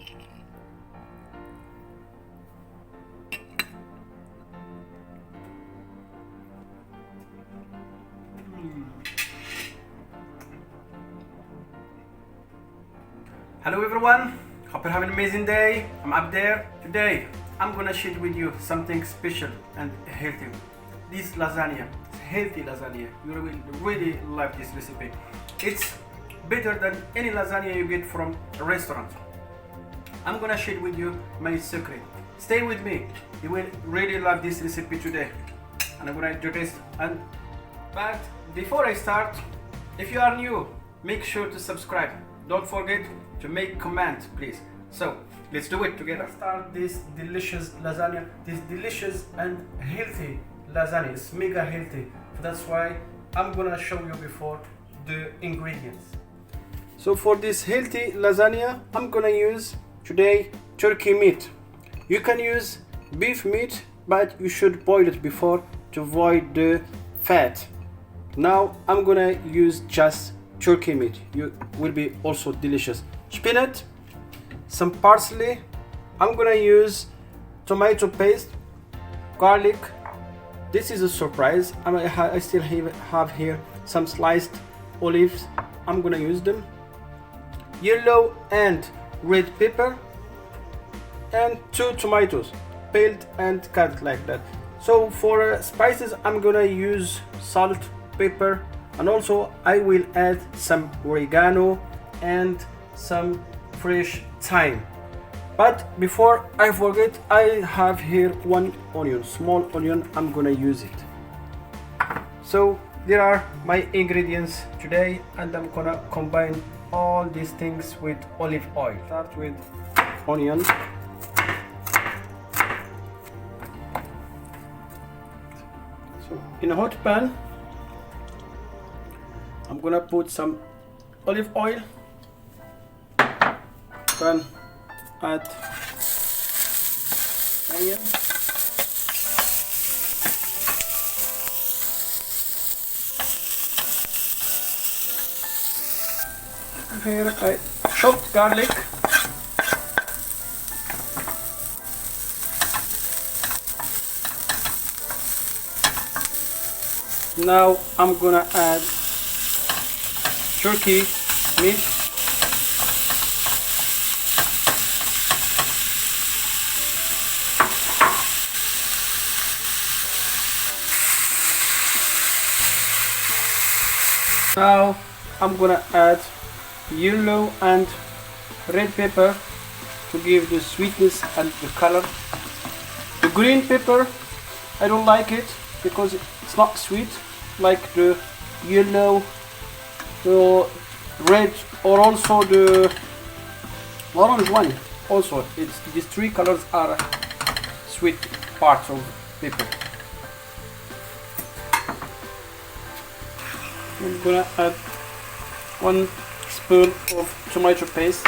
Hello everyone, hope you're having an amazing day. I'm up there. Today I'm gonna share with you something special and healthy. This lasagna, healthy lasagna. You will really love this recipe. It's better than any lasagna you get from a restaurant. I'm gonna share with you my secret. Stay with me. You will really love this recipe today. And I'm gonna introduce and but before I start, if you are new, make sure to subscribe. Don't forget to make comment, please. So let's do it together. Let's start this delicious lasagna. This delicious and healthy lasagna. It's mega healthy. That's why I'm gonna show you before the ingredients. So for this healthy lasagna, I'm gonna use today turkey meat. You can use beef meat, but you should boil it before to avoid the fat. Now I'm gonna use just turkey meat. You will be also delicious. Spinach, some parsley. I'm gonna use tomato paste, garlic. This is a surprise. I still have here some sliced olives. I'm gonna use them. Yellow and red pepper, and 2 tomatoes, peeled and cut like that. So for spices, I'm gonna use salt, pepper, and also I will add some oregano and some fresh thyme. But before I forget, I have here 1 onion, small onion. I'm gonna use it. So there are my ingredients today, and I'm gonna combine all these things with olive oil. Start with onion. So in a hot pan, I'm gonna put some olive oil, then add onion, here I chopped garlic, now I'm gonna add turkey meat, now I'm gonna add yellow and red pepper to give the sweetness and the color. The green pepper, I don't like it because it's not sweet like the yellow, the red, or also the orange one. Also, these 3 colors are sweet parts of pepper. I'm gonna add 1 spoon of tomato paste.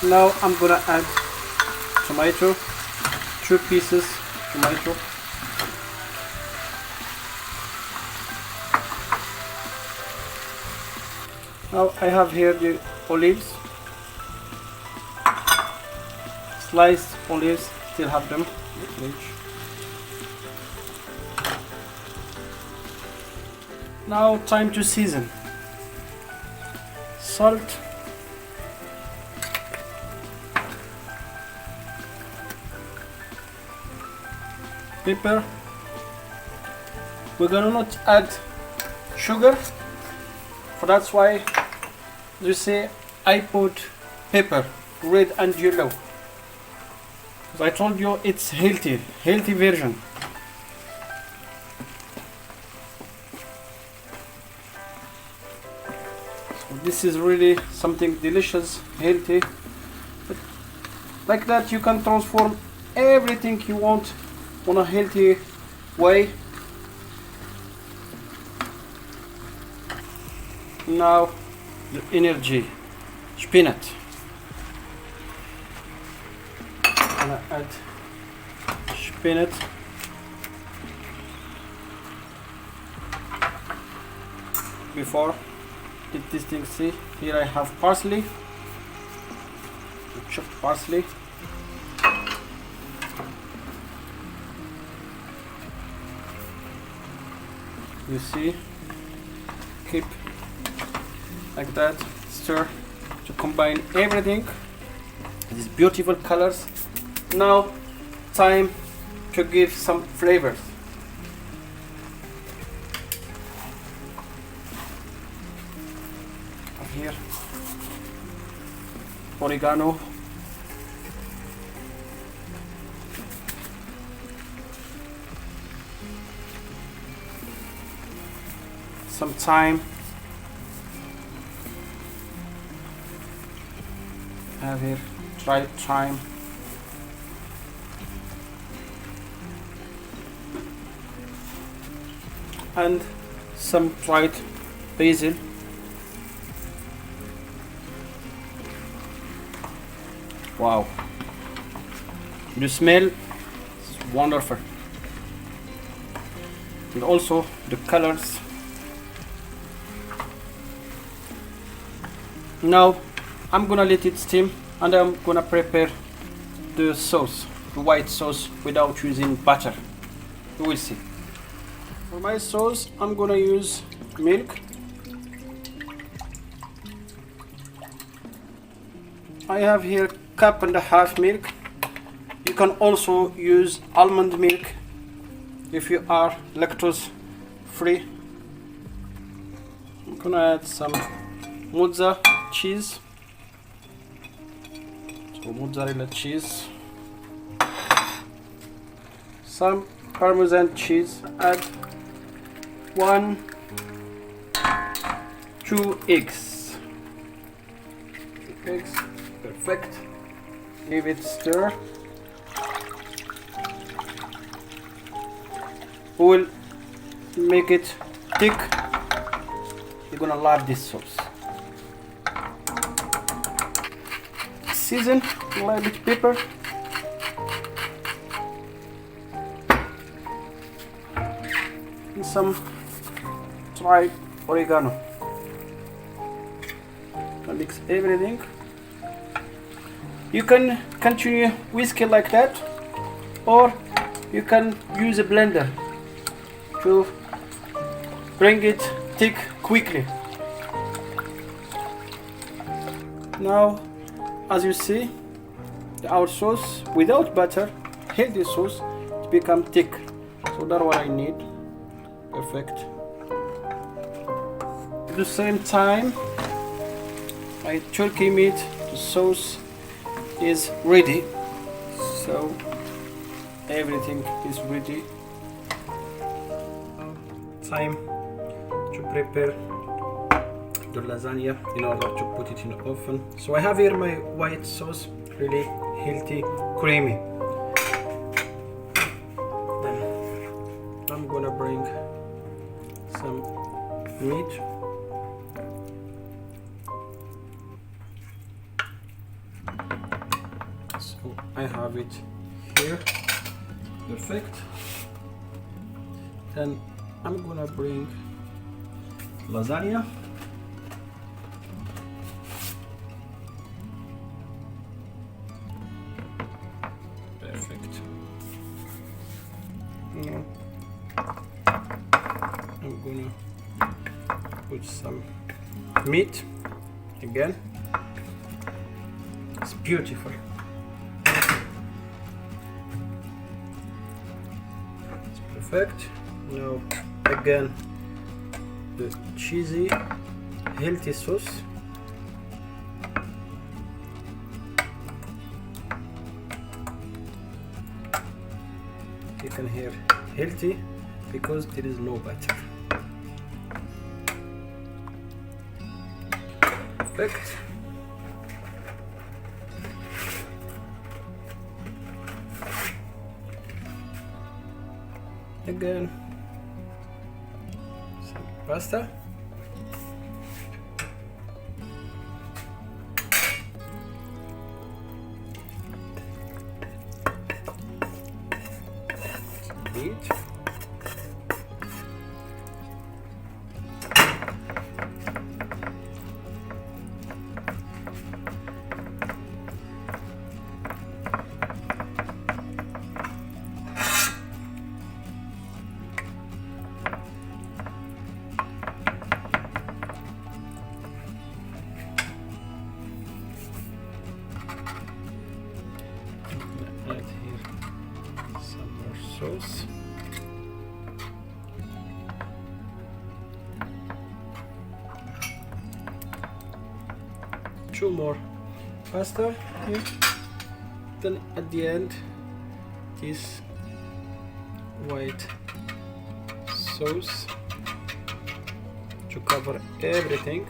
Now I'm gonna add tomato, 2 pieces tomato. Now I have here the olives, sliced olives, still have them. Now time to season. Salt, pepper. We're gonna not add sugar, so that's why you see I put pepper, red and yellow. As I told you, it's healthy version. So this is really something delicious, healthy. But like that, you can transform everything you want on a healthy way. Now the energy, spinach. I'm gonna add spinach. before this thing. See, here I have parsley, chopped parsley. You see, keep like that, stir to combine everything, these beautiful colors. Now time to give some flavors. Here, oregano, some thyme, have here dried thyme, and some dried basil. Wow, the smell is wonderful, and also the colors. Now I'm gonna let it steam, and I'm gonna prepare the sauce, the white sauce, without using butter. You will see. For my sauce, I'm gonna use milk. I have here cup and a half milk. You can also use almond milk if you are lactose free. I'm gonna add some mozzarella cheese. So mozzarella cheese. Some parmesan cheese. Add 2 eggs. 2 eggs. Perfect. Give it stir. We will make it thick. You're gonna love this sauce. Season a little bit pepper. And some dried oregano. Mix everything. You can continue whisk it like that, or you can use a blender to bring it thick quickly. Now, as you see, our sauce without butter, healthy sauce, to become thick. So that's what I need. Perfect. At the same time, my turkey meat, the sauce is ready. So everything is ready. Time to prepare the lasagna in order to put it in the oven. So I have here my white sauce, really healthy, creamy. Then I'm gonna bring some meat. So I have it here. Perfect. Then I'm gonna bring lasagna. Perfect. Now I'm gonna put some meat again. It's beautiful. It's perfect. Now again the cheesy healthy sauce. You can hear healthy because there is no butter. Perfect. Again some pasta. Meat. 2 more pasta here. Then at the end, this white sauce to cover everything.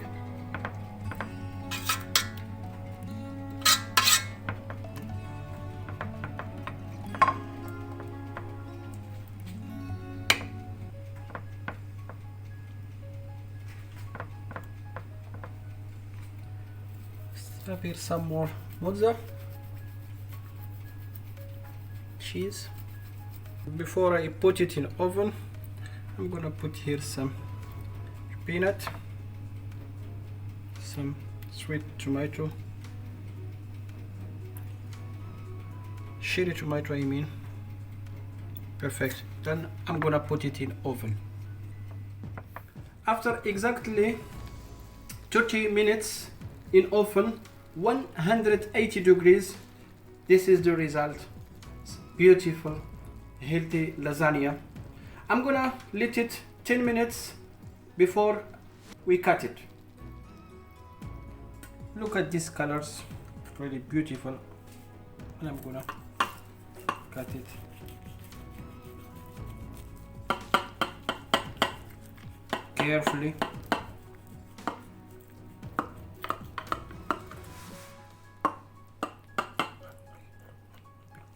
Have here some more mozzarella cheese. Before I put it in oven, I'm gonna put here some peanut, some sweet tomato, cherry tomato I mean. Perfect. Then I'm gonna put it in oven. After exactly 30 minutes in oven, 180 degrees, this is the result. It's beautiful, healthy lasagna. I'm gonna let it 10 minutes before we cut it. Look at these colors, really beautiful. And I'm gonna cut it. Carefully.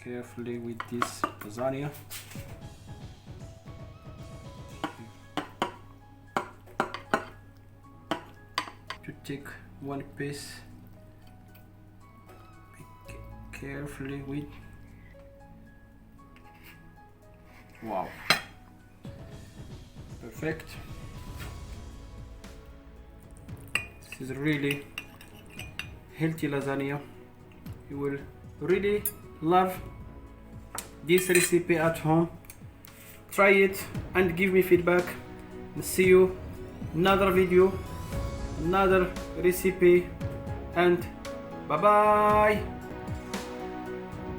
Carefully with this lasagna. To take one piece, be carefully with. Wow, perfect. This is really healthy lasagna. You will really love this recipe at home. Try it and give me feedback, and see you another video, another recipe, and bye bye.